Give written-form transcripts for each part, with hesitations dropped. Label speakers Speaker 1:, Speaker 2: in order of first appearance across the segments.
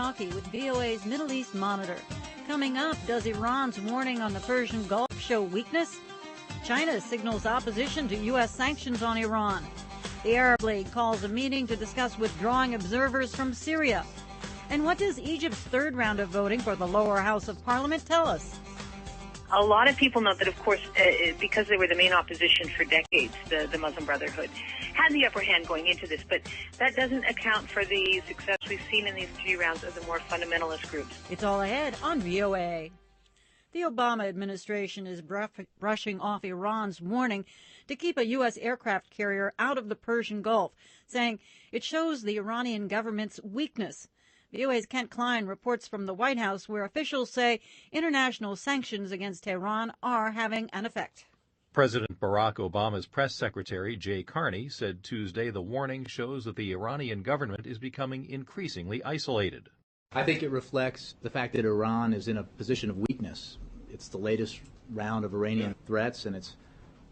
Speaker 1: Malki with VOA's Middle East Monitor. Coming up, does Iran's warning on the Persian Gulf show weakness? China signals opposition to U.S. sanctions on Iran. The Arab League calls a meeting to discuss withdrawing observers from Syria. And what does Egypt's third round of voting for the lower house of parliament tell us?
Speaker 2: A lot of people know that, of course, because they were the main opposition for decades, the Muslim Brotherhood had the upper hand going into this, but that doesn't account for the success we've seen in these 3 rounds of the more fundamentalist groups.
Speaker 1: It's all ahead on VOA. The Obama administration is brushing off Iran's warning to keep a U.S. aircraft carrier out of the Persian Gulf, saying it shows the Iranian government's weakness. VOA's Kent Klein reports from the White House, where officials say international sanctions against Tehran are having an effect.
Speaker 3: President Barack Obama's press secretary, Jay Carney, said Tuesday the warning shows that the Iranian government is becoming increasingly isolated.
Speaker 4: I think it reflects the fact that Iran is in a position of weakness. It's the latest round of Iranian threats, and it's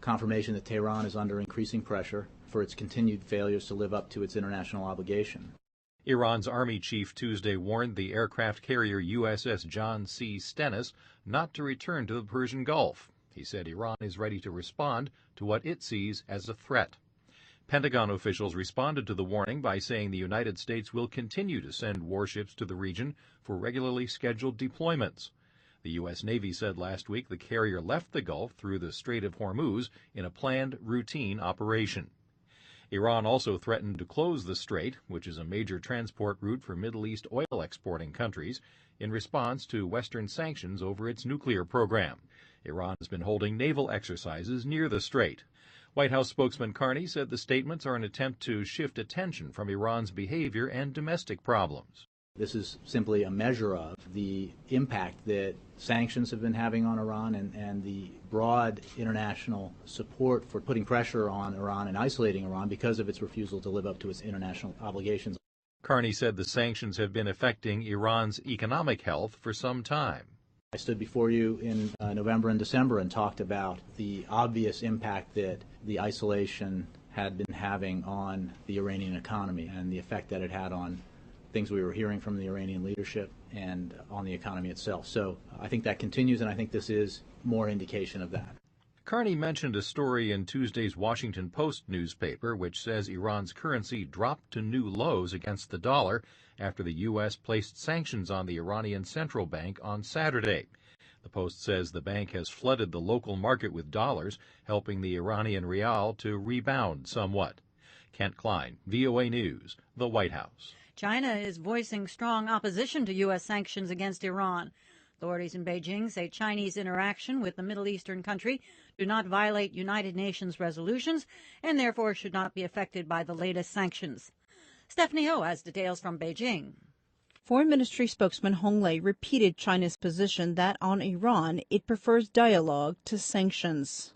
Speaker 4: confirmation that Tehran is under increasing pressure for its continued failures to live up to its international obligation.
Speaker 3: Iran's army chief Tuesday warned the aircraft carrier USS John C. Stennis not to return to the Persian Gulf. He said Iran is ready to respond to what it sees as a threat. Pentagon officials responded to the warning by saying the United States will continue to send warships to the region for regularly scheduled deployments. The U.S. Navy said last week the carrier left the Gulf through the Strait of Hormuz in a planned routine operation. Iran also threatened to close the strait, which is a major transport route for Middle East oil exporting countries, in response to Western sanctions over its nuclear program. Iran has been holding naval exercises near the strait. White House spokesman Carney said the statements are an attempt to shift attention from Iran's behavior and domestic problems.
Speaker 4: This is simply a measure of the impact that sanctions have been having on Iran and the broad international support for putting pressure on Iran and isolating Iran because of its refusal to live up to its international obligations.
Speaker 3: Carney said the sanctions have been affecting Iran's economic health for some time.
Speaker 4: I stood before you in November and December and talked about the obvious impact that the isolation had been having on the Iranian economy and the effect that it had on things we were hearing from the Iranian leadership and on the economy itself. So I think that continues, and I think this is more indication of that.
Speaker 3: Carney mentioned a story in Tuesday's Washington Post newspaper which says Iran's currency dropped to new lows against the dollar after the U.S. placed sanctions on the Iranian central bank on Saturday. The Post says the bank has flooded the local market with dollars, helping the Iranian rial to rebound somewhat. Kent Klein, VOA News, the White House.
Speaker 1: China is voicing strong opposition to U.S. sanctions against Iran. Authorities in Beijing say Chinese interaction with the Middle Eastern country do not violate United Nations resolutions and therefore should not be affected by the latest sanctions. Stephanie Ho has details from Beijing.
Speaker 5: Foreign Ministry spokesman Hong Lei repeated China's position that on Iran it prefers dialogue to sanctions.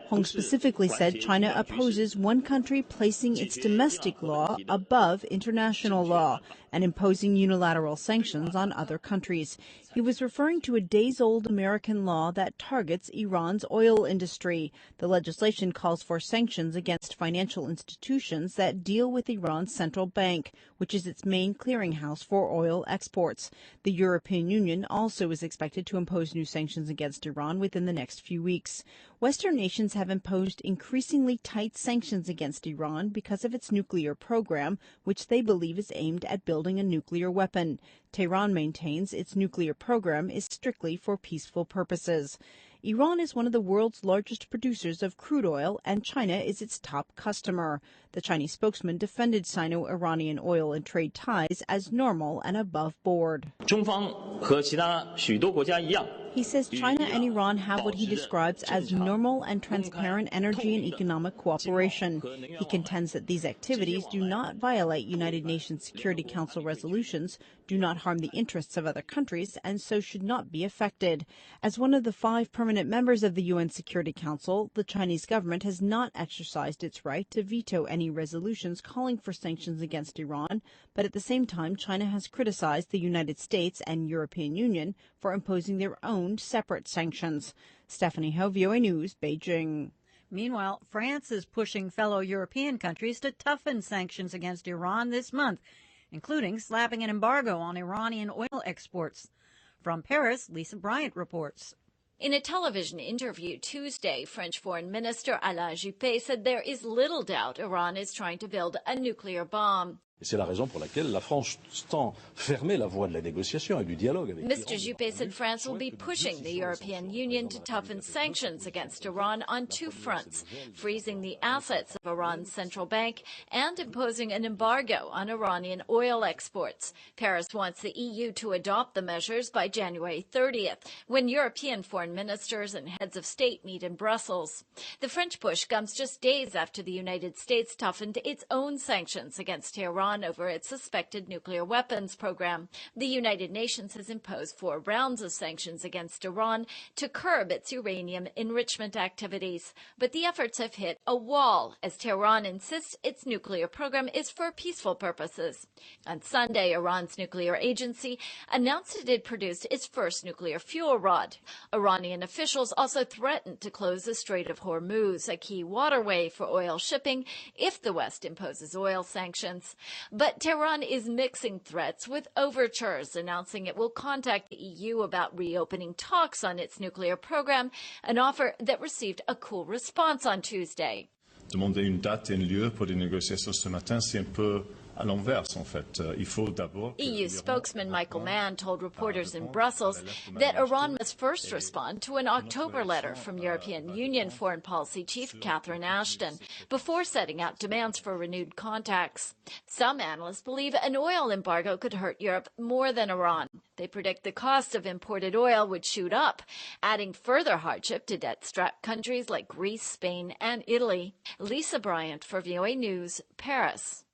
Speaker 5: Hong specifically said China opposes one country placing its domestic law above international law and imposing unilateral sanctions on other countries. He was referring to a days-old American law that targets Iran's oil industry. The legislation calls for sanctions against financial institutions that deal with Iran's central bank, which is its main clearinghouse for oil exports. The European Union also is expected to impose new sanctions against Iran within the next few weeks. Western nations have imposed increasingly tight sanctions against Iran because of its nuclear program, which they believe is aimed at building a nuclear weapon. Tehran maintains its nuclear program is strictly for peaceful purposes. Iran is one of the world's largest producers of crude oil, and China is its top customer. The Chinese spokesman defended Sino-Iranian oil and trade ties as normal and above board. He says China and Iran have what he describes as normal and transparent energy and economic cooperation. He contends that these activities do not violate United Nations Security Council resolutions, do not harm the interests of other countries, and so should not be affected. As one of the 5 permanent members of the UN Security Council, the Chinese government has not exercised its right to veto any resolutions calling for sanctions against Iran, but at the same time, China has criticized the United States and European Union for imposing their own separate sanctions. Stephanie Ho, VOA News, Beijing.
Speaker 1: Meanwhile, France is pushing fellow European countries to toughen sanctions against Iran this month. including slapping an embargo on Iranian oil exports. From Paris, Lisa Bryant reports.
Speaker 6: In a television interview Tuesday, French Foreign Minister Alain Juppé said there is little doubt Iran is trying to build a nuclear bomb.
Speaker 7: C'est la raison pour laquelle la France tend fermer la voie de la négociation et du dialogue avec l'Iran.
Speaker 6: Mr. Juppé said France will be pushing the European Union to toughen sanctions against Iran on two fronts, freezing the assets of Iran's central bank and imposing an embargo on Iranian oil exports. Paris wants the EU to adopt the measures by January 30th, when European foreign ministers and heads of state meet in Brussels. The French push comes just days after the United States toughened its own sanctions against Tehran over its suspected nuclear weapons program. The United Nations has imposed 4 rounds of sanctions against Iran to curb its uranium enrichment activities. But the efforts have hit a wall as Tehran insists its nuclear program is for peaceful purposes. On Sunday, Iran's nuclear agency announced it had produced its first nuclear fuel rod. Iranian officials also threatened to close the Strait of Hormuz, a key waterway for oil shipping, if the West imposes oil sanctions. But Tehran is mixing threats with overtures, announcing it will contact the EU about reopening talks on its nuclear program, an offer that received a cool response on Tuesday.
Speaker 8: Demander une date et un lieu pour des négociations ce matin, c'est un peu à l'inverse, en fait. Il faut d'abord.
Speaker 6: EU spokesman Michael Mann told reporters in Brussels that Iran must first respond to an October letter from European Union Foreign Policy Chief Catherine Ashton before setting out demands for renewed contacts. Some analysts believe an oil embargo could hurt Europe more than Iran. They predict the cost of imported oil would shoot up, adding further hardship to debt-strapped countries like Greece, Spain, and Italy. Lisa Bryant for VOA News, Paris.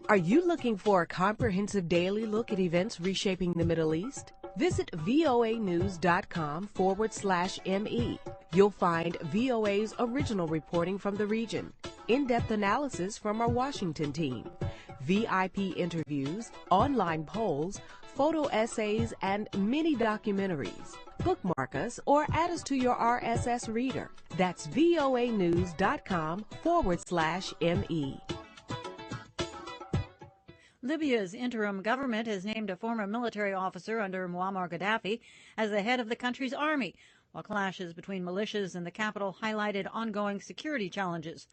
Speaker 9: Are you looking for a comprehensive daily look at events reshaping the Middle East? Visit voanews.com/ME. You'll find VOA's original reporting from the region, in-depth analysis from our Washington team, VIP interviews, online polls, photo essays, and mini documentaries. Bookmark us or add us to your RSS reader. That's voanews.com/ME.
Speaker 1: Libya's interim government has named a former military officer under Muammar Gaddafi as the head of the country's army, while clashes between militias and the capital highlighted ongoing security challenges.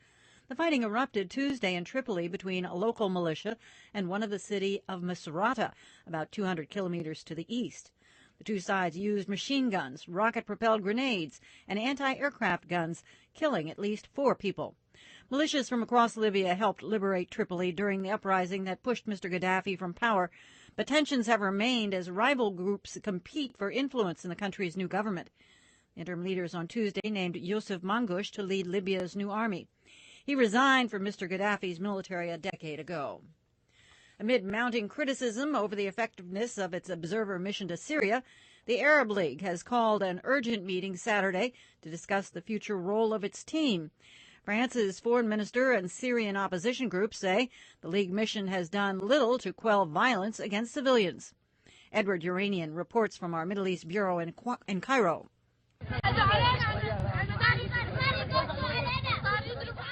Speaker 1: The fighting erupted Tuesday in Tripoli between a local militia and one of the city of Misrata, about 200 kilometers to the east. The two sides used machine guns, rocket-propelled grenades, and anti-aircraft guns, killing at least 4 people. Militias from across Libya helped liberate Tripoli during the uprising that pushed Mr. Gaddafi from power, but tensions have remained as rival groups compete for influence in the country's new government. Interim leaders on Tuesday named Yusuf Mangush to lead Libya's new army. He resigned from Mr. Gaddafi's military a decade ago. Amid mounting criticism over the effectiveness of its observer mission to Syria, the Arab League has called an urgent meeting Saturday to discuss the future role of its team. France's foreign minister and Syrian opposition groups say the League mission has done little to quell violence against civilians. Edward Uranian reports from our Middle East Bureau in Cairo.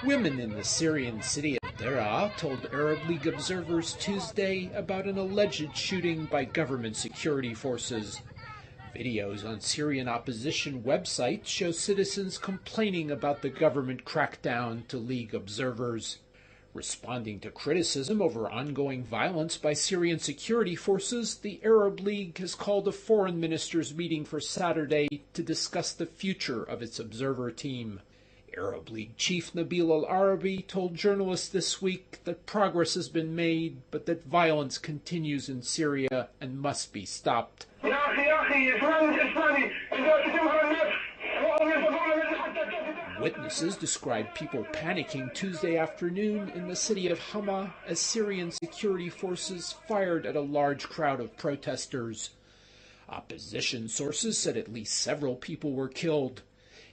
Speaker 10: Women in the Syrian city of Daraa told Arab League observers Tuesday about an alleged shooting by government security forces. Videos on Syrian opposition websites show citizens complaining about the government crackdown to League observers. Responding to criticism over ongoing violence by Syrian security forces, the Arab League has called a foreign ministers' meeting for Saturday to discuss the future of its observer team. Arab League chief Nabil al-Arabi told journalists this week that progress has been made, but that violence continues in Syria and must be stopped. Witnesses described people panicking Tuesday afternoon in the city of Hama as Syrian security forces fired at a large crowd of protesters. Opposition sources said at least several people were killed.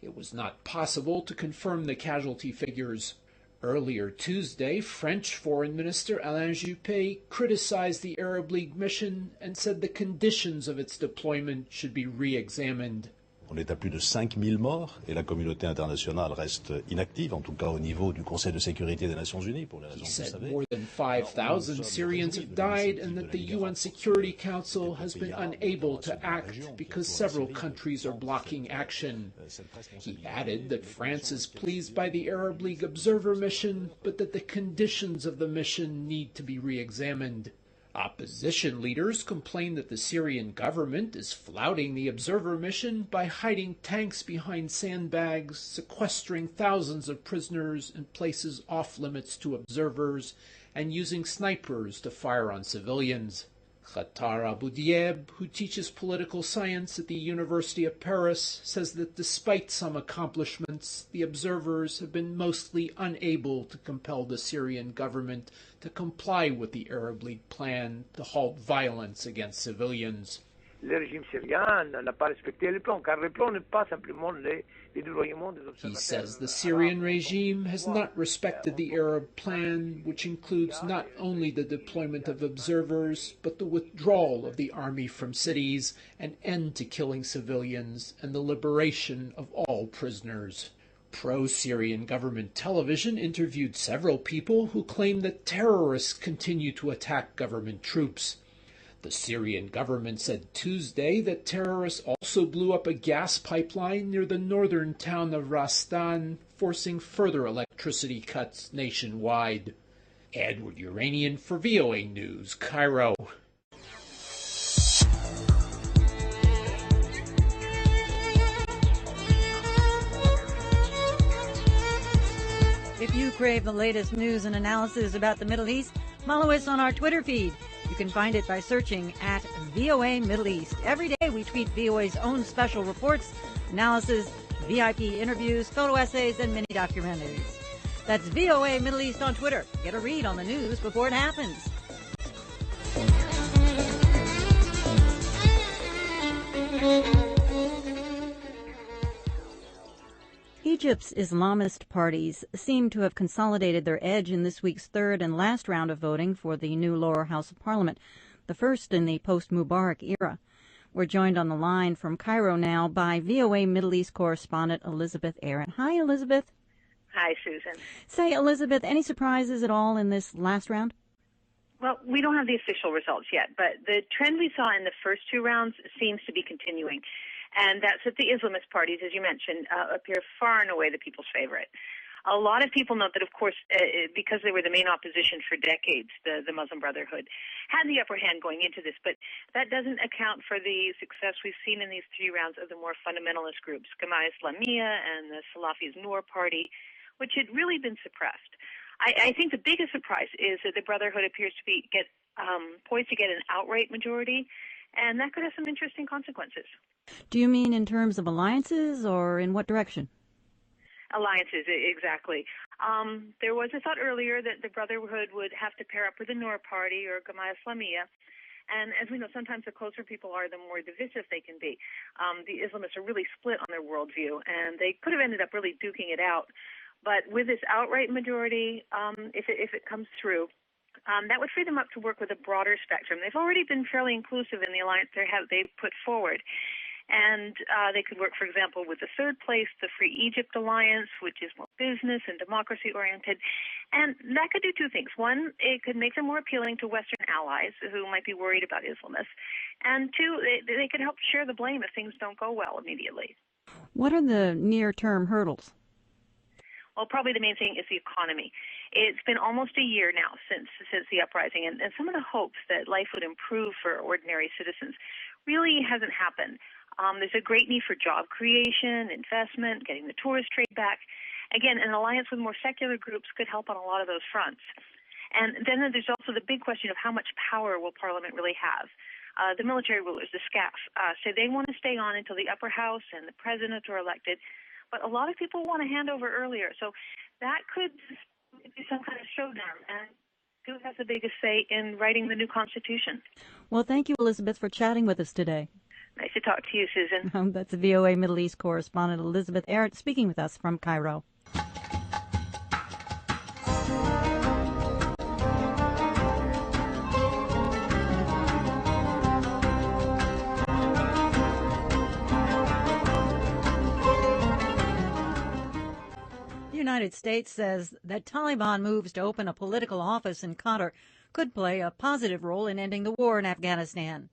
Speaker 10: It was not possible to confirm the casualty figures. Earlier Tuesday, French Foreign Minister Alain Juppé criticized the Arab League mission and said the conditions of its deployment should be re-examined.
Speaker 7: On est à plus de 5000 morts et la communauté internationale reste inactive, en tout cas au niveau du Conseil de sécurité des Nations Unies, pour les raisons que vous savez.
Speaker 10: More than 5,000 Syrians have died and that the UN Security Council has been unable to act because several countries are blocking action. He added that France is pleased by the Arab League observer mission, but that the conditions of the mission need to be re-examined. Opposition leaders complain that the Syrian government is flouting the observer mission by hiding tanks behind sandbags, sequestering thousands of prisoners in places off-limits to observers, and using snipers to fire on civilians. Khatar Abu Diab, who teaches political science at the University of Paris, says that despite some accomplishments, the observers have been mostly unable to compel the Syrian government to comply with the Arab League plan to halt violence against civilians.
Speaker 11: Le régime syrien n'a pas respecté les plans, car les plans n'est pas simplement les déloyautements des observateurs.
Speaker 10: He says the Syrian regime has not respected the Arab plan, which includes not only the deployment of observers, but the withdrawal of the army from cities, an end to killing civilians, and the liberation of all prisoners. Pro-Syrian government television interviewed several people who claim that terrorists continue to attack government troops. The Syrian government said Tuesday that terrorists also blew up a gas pipeline near the northern town of Rastan, forcing further electricity cuts nationwide. Edward Uranian for VOA News, Cairo.
Speaker 1: If you crave the latest news and analysis about the Middle East, follow us on our Twitter feed. You can find it by searching at VOA Middle East. Every day we tweet VOA's own special reports, analysis, VIP interviews, photo essays, and mini documentaries. That's VOA Middle East on Twitter. Get a read on the news before it happens. Egypt's Islamist parties seem to have consolidated their edge in this week's third and last round of voting for the new lower house of parliament, the first in the post-Mubarak era. We're joined on the line from Cairo now by VOA Middle East correspondent Elizabeth Aaron. Hi, Elizabeth.
Speaker 2: Hi, Susan.
Speaker 1: Say, Elizabeth, any surprises at all in this last round?
Speaker 2: Well, we don't have the official results yet, but the trend we saw in the first two rounds seems to be continuing. And that's that the Islamist parties, as you mentioned, appear far and away the people's favorite. A lot of people note that, of course, because they were the main opposition for decades, the Muslim Brotherhood had the upper hand going into this, but that doesn't account for the success we've seen in these three rounds of the more fundamentalist groups, Jamaat Islamiyah and the Salafi's Noor party, which had really been suppressed. I think the biggest surprise is that the Brotherhood appears to be poised to get an outright majority, and that could have some interesting consequences.
Speaker 1: Do you mean in terms of alliances, or in what direction?
Speaker 2: Alliances, exactly. There was a thought earlier that the Brotherhood would have to pair up with the Noor party or Jamaat Islamiyah. And as we know, sometimes the closer people are, the more divisive they can be. The Islamists are really split on their worldview, and they could have ended up really duking it out. But with this outright majority, if it comes through, that would free them up to work with a broader spectrum. They've already been fairly inclusive in the alliance they've put forward. And they could work, for example, with the third place, the Free Egypt Alliance, which is more business and democracy-oriented. And that could do two things. One, it could make them more appealing to Western allies who might be worried about Islamists. And two, they could help share the blame if things don't go well immediately.
Speaker 1: What are the near-term hurdles?
Speaker 2: Well, probably the main thing is the economy. It's been almost a year now since the uprising, and some of the hopes that life would improve for ordinary citizens really hasn't happened. There's a great need for job creation, investment, getting the tourist trade back. Again, an alliance with more secular groups could help on a lot of those fronts. And then there's also the big question of how much power will Parliament really have. The military rulers, the SCAF, say they want to stay on until the upper house and the president are elected. But a lot of people want a handover earlier. So that could be some kind of showdown. And who has the biggest say in writing the new Constitution?
Speaker 1: Well, thank you, Elizabeth, for chatting with us today.
Speaker 2: Nice to talk to you, Susan.
Speaker 1: That's VOA Middle East correspondent Elizabeth Arrett speaking with us from Cairo. The United States says that Taliban moves to open a political office in Qatar could play a positive role in ending the war in Afghanistan.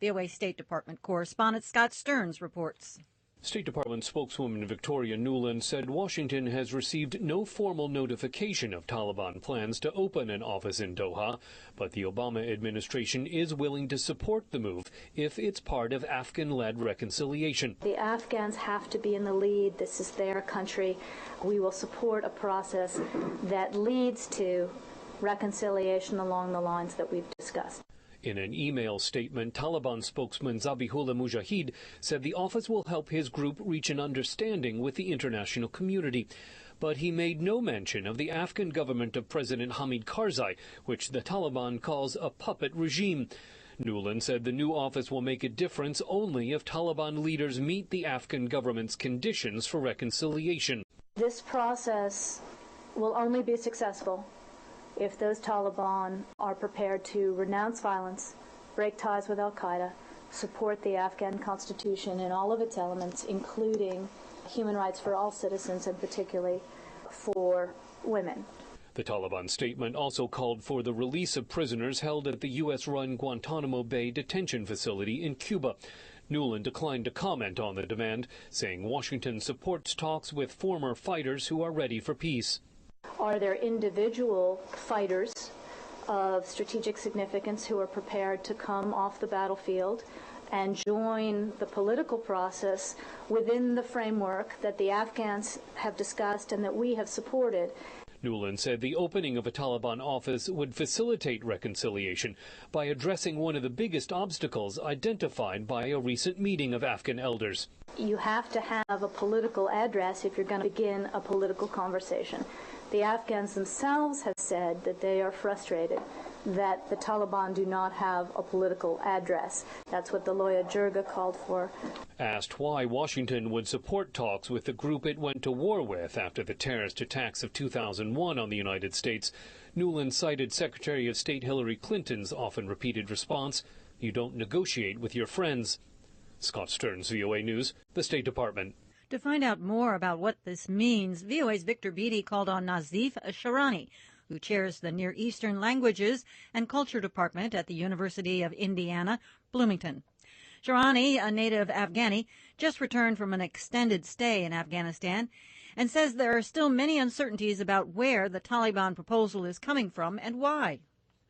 Speaker 1: VOA State Department correspondent Scott Stearns reports.
Speaker 12: State Department spokeswoman Victoria Nuland said Washington has received no formal notification of Taliban plans to open an office in Doha, but the Obama administration is willing to support the move if it's part of Afghan-led reconciliation.
Speaker 13: The Afghans have to be in the lead. This is their country. We will support a process that leads to reconciliation along the lines that we've discussed.
Speaker 12: In an email statement, Taliban spokesman Zabihullah Mujahid said the office will help his group reach an understanding with the international community. But he made no mention of the Afghan government of President Hamid Karzai, which the Taliban calls a puppet regime. Nuland said the new office will make a difference only if Taliban leaders meet the Afghan government's conditions for reconciliation.
Speaker 13: This process will only be successful if those Taliban are prepared to renounce violence, break ties with al-Qaeda, support the Afghan constitution in all of its elements, including human rights for all citizens and particularly for women.
Speaker 12: The Taliban statement also called for the release of prisoners held at the U.S.-run Guantanamo Bay detention facility in Cuba. Nuland declined to comment on the demand, saying Washington supports talks with former fighters who are ready for peace.
Speaker 13: Are there individual fighters of strategic significance who are prepared to come off the battlefield and join the political process within the framework that the Afghans have discussed and that we have supported?
Speaker 12: Nuland said the opening of a Taliban office would facilitate reconciliation by addressing one of the biggest obstacles identified by a recent meeting of Afghan elders.
Speaker 13: You have to have a political address if you're going to begin a political conversation. The Afghans themselves have said that they are frustrated that the Taliban do not have a political address. That's what the Loya Jirga called for.
Speaker 12: Asked why Washington would support talks with the group it went to war with after the terrorist attacks of 2001 on the United States, Nuland cited Secretary of State Hillary Clinton's often repeated response, "You don't negotiate with your friends." Scott Stearns, VOA News, the State Department.
Speaker 1: To find out more about what this means, VOA's Victor Beattie called on Nazif Sharani, who chairs the Near Eastern Languages and Culture Department at the University of Indiana, Bloomington. Sharani, a native Afghani, just returned from an extended stay in Afghanistan and says there are still many uncertainties about where the Taliban proposal is coming from and why.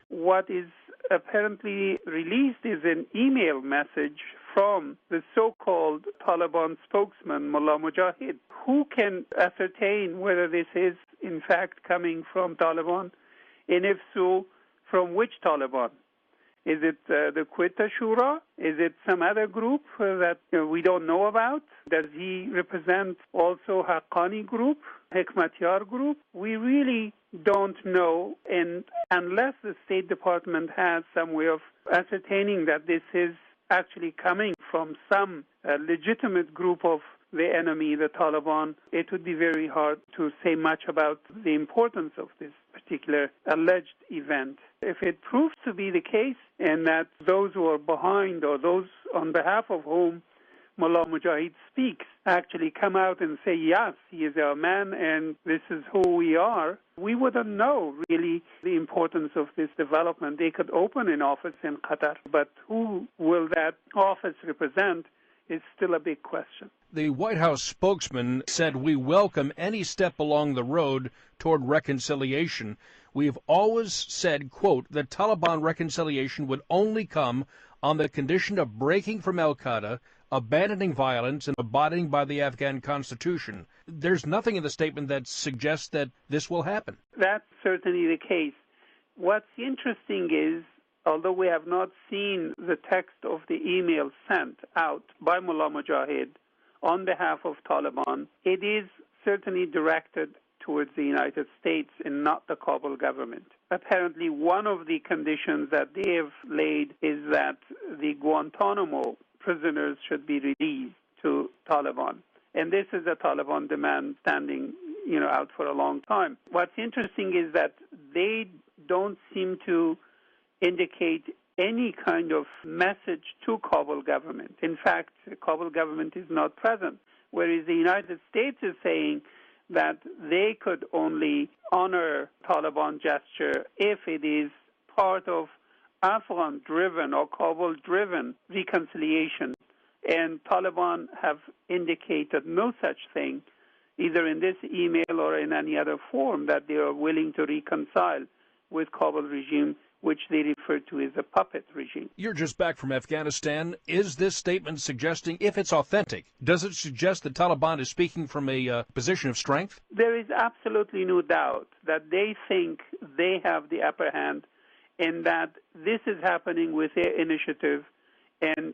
Speaker 14: What is apparently released is an email message from the so-called Taliban spokesman, Mullah Mujahid. Who can ascertain whether this is, in fact, coming from Taliban? And if so, from which Taliban? Is it the Quetta Shura? Is it some other group that we don't know about? Does he represent also Haqqani group, Hekmatyar group? We really don't know, and unless the State Department has some way of ascertaining that this is actually coming from some legitimate group of the enemy, the Taliban, it would be very hard to say much about the importance of this particular alleged event. If it proves to be the case, and that those who are behind or those on behalf of whom Mullah Mujahid speaks actually come out and say, yes, he is our man and this is who we are, we wouldn't know really the importance of this development. They could open an office in Qatar, but who will that office represent is still a big question.
Speaker 15: The White House spokesman said, "We welcome any step along the road toward reconciliation. We've always said, quote, that Taliban reconciliation would only come on the condition of breaking from al-Qaeda, abandoning violence, and abiding by the Afghan constitution." There's nothing in the statement that suggests that this will happen.
Speaker 14: That's certainly the case. What's interesting is, although we have not seen the text of the email sent out by Mullah Mujahid on behalf of Taliban, it is certainly directed towards the United States and not the Kabul government. Apparently, one of the conditions that they have laid is that the Guantanamo prisoners should be released to Taliban. And this is a Taliban demand standing, out for a long time. What's interesting is that they don't seem to indicate any kind of message to Kabul government. In fact, the Kabul government is not present, whereas the United States is saying that they could only honor Taliban gesture if it is part of Afghan-driven or Kabul-driven reconciliation. And Taliban have indicated no such thing, either in this email or in any other form, that they are willing to reconcile with Kabul regime, which they refer to as a puppet regime.
Speaker 15: You're just back from Afghanistan. Is this statement suggesting, if it's authentic, does it suggest that Taliban is speaking from a position of strength?
Speaker 14: There is absolutely no doubt that they think they have the upper hand and that this is happening with their initiative, and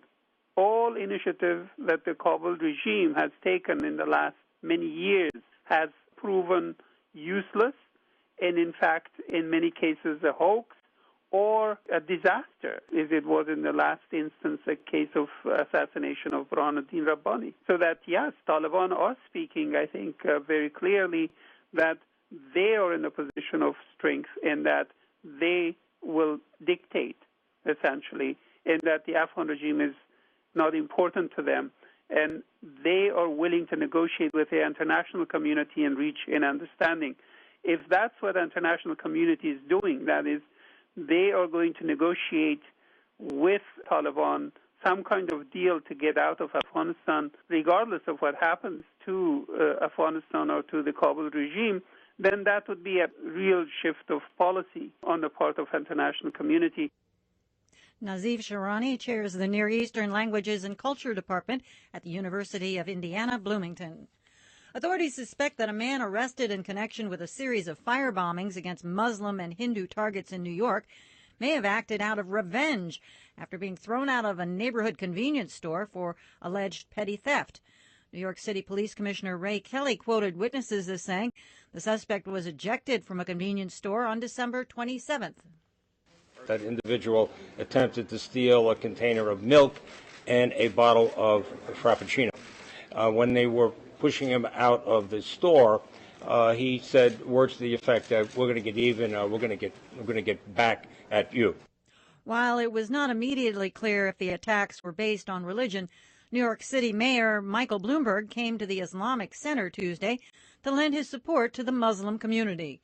Speaker 14: all initiative that the Kabul regime has taken in the last many years has proven useless and, in fact, in many cases a hoax or a disaster, as it was in the last instance a case of assassination of Burhanuddin Rabbani. So that, yes, Taliban are speaking, I think, very clearly that they are in a position of strength and that they will dictate, essentially, and that the Afghan regime is not important to them, and they are willing to negotiate with the international community and reach an understanding. If that's what the international community is doing, that is, they are going to negotiate with Taliban some kind of deal to get out of Afghanistan, regardless of what happens to Afghanistan or to the Kabul regime, then that would be a real shift of policy on the part of the international community.
Speaker 1: Nazif Sharani chairs the Near Eastern Languages and Culture Department at the University of Indiana, Bloomington. Authorities suspect that a man arrested in connection with a series of fire bombings against Muslim and Hindu targets in New York may have acted out of revenge after being thrown out of a neighborhood convenience store for alleged petty theft. New York City Police Commissioner Ray Kelly quoted witnesses as saying the suspect was ejected from a convenience store on December 27th.
Speaker 16: That individual attempted to steal a container of milk and a bottle of Frappuccino. When they were pushing him out of the store, he said words to the effect that we're going to get even, we're going to get back at you.
Speaker 1: While it was not immediately clear if the attacks were based on religion, New York City Mayor Michael Bloomberg came to the Islamic Center Tuesday to lend his support to the Muslim community.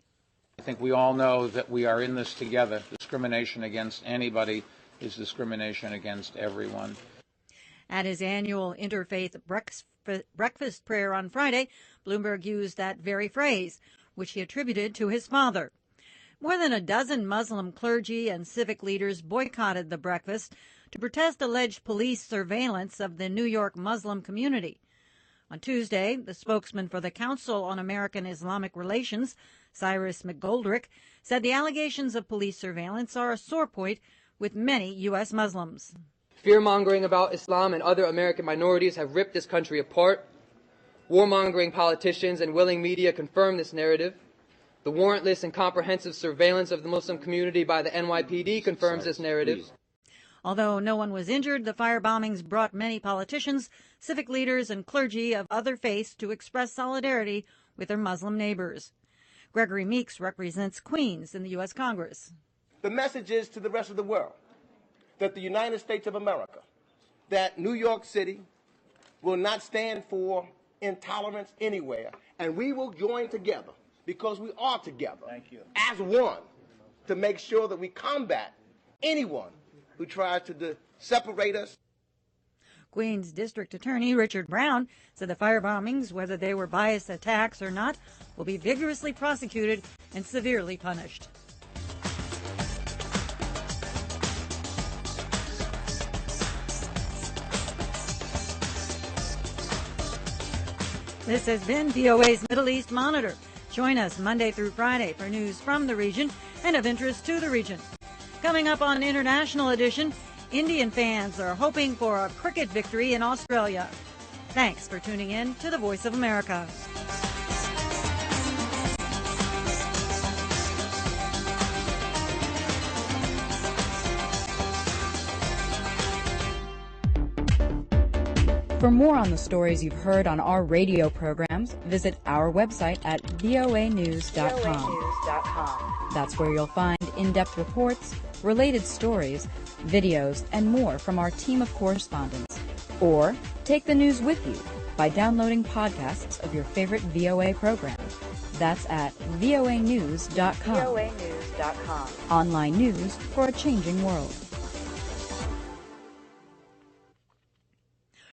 Speaker 17: I think we all know that we are in this together. Discrimination against anybody is discrimination against everyone.
Speaker 1: At his annual interfaith breakfast prayer on Friday, Bloomberg used that very phrase, which he attributed to his father. More than a dozen Muslim clergy and civic leaders boycotted the breakfast to protest alleged police surveillance of the New York Muslim community. On Tuesday, the spokesman for the Council on American Islamic Relations, Cyrus McGoldrick, said the allegations of police surveillance are a sore point with many U.S. Muslims.
Speaker 18: Fear-mongering about Islam and other American minorities have ripped this country apart. Warmongering politicians and willing media confirm this narrative. The warrantless and comprehensive surveillance of the Muslim community by the NYPD confirms this narrative.
Speaker 1: Although no one was injured, the fire bombings brought many politicians, civic leaders, and clergy of other faiths to express solidarity with their Muslim neighbors. Gregory Meeks represents Queens in the U.S. Congress.
Speaker 19: The message is to the rest of the world that the United States of America, that New York City will not stand for intolerance anywhere, and we will join together, because we are together, as one, to make sure that we combat anyone who tries to separate us.
Speaker 1: Queens District Attorney Richard Brown said the fire bombings, whether they were biased attacks or not, will be vigorously prosecuted and severely punished. This has been VOA's Middle East Monitor. Join us Monday through Friday for news from the region and of interest to the region. Coming up on International Edition, Indian fans are hoping for a cricket victory in Australia. Thanks for tuning in to the Voice of America.
Speaker 20: For more on the stories you've heard on our radio programs, visit our website at voanews.com. That's where you'll find in-depth reports, related stories, videos, and more from our team of correspondents. Or take the news with you by downloading podcasts of your favorite VOA program. That's at voanews.com.
Speaker 21: voanews.com.
Speaker 20: Online news for a changing world.